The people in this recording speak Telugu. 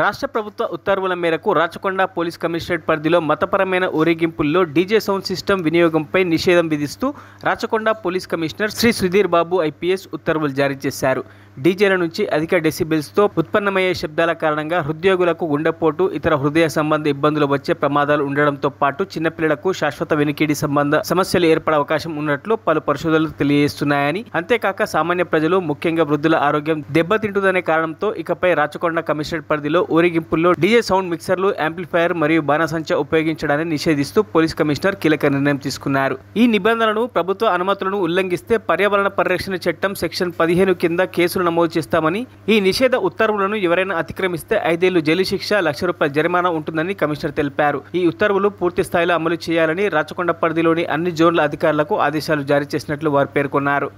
రాష్ట్ర ప్రభుత్వ ఉత్తర్వుల మేరకు రాచకొండ పోలీస్ కమిషనరేట్ పరిధిలో మతపరమైన ఊరేగింపుల్లో డీజే సౌండ్ సిస్టమ్ వినియోగంపై నిషేధం విధిస్తూ Rachakonda police commissioner Shri Sudheer Babu IPS ఉత్తర్వులు జారీ చేశారు. డీజేల నుంచి అధిక డెసిబెల్స్తో ఉత్పన్నమయ్యే శబ్దాల కారణంగా హృద్యోగులకు గుండెపోటు, ఇతర హృదయ సంబంధ ఇబ్బందులు వచ్చే ప్రమాదాలు ఉండడంతో పాటు చిన్నపిల్లలకు శాశ్వత వినికిడి సంబంధ సమస్యలు ఏర్పడే అవకాశం ఉన్నట్లు పలు పరిశోధనలు తెలియజేస్తున్నాయని, అంతేకాక సామాన్య ప్రజలు ముఖ్యంగా వృద్ధుల ఆరోగ్యం దెబ్బతింటుందనే కారణంతో ఇకపై రాచకొండ కమిషనరేట్ పరిధిలో ఊరేగింపుల్లో డీజే సౌండ్ మిక్సర్లు, యాంప్లిఫైయర్ మరియు బాణసంచ ఉపయోగించడాన్ని నిషేధిస్తూ పోలీస్ కమిషనర్ కీలక నిర్ణయం తీసుకున్నారు. ఈ నిబంధనలను, ప్రభుత్వ అనుమతులను ఉల్లంఘిస్తే పర్యావరణ పరిరక్షణ చట్టం సెక్షన్ 15 కింద కేసులు నమోదు చేస్తామని, ఈ నిషేధ ఉత్తర్వులను ఎవరైనా అతిక్రమిస్తే 5 ఏళ్లు జైలు శిక్ష, ₹1,00,000 జరిమానా ఉంటుందని కమిషనర్ తెలిపారు. ఈ ఉత్తర్వులు పూర్తి స్థాయిలో అమలు చేయాలని రాచకొండ పరిధిలోని అన్ని జోన్ల అధికారులకు ఆదేశాలు జారీ చేసినట్లు వారు పేర్కొన్నారు.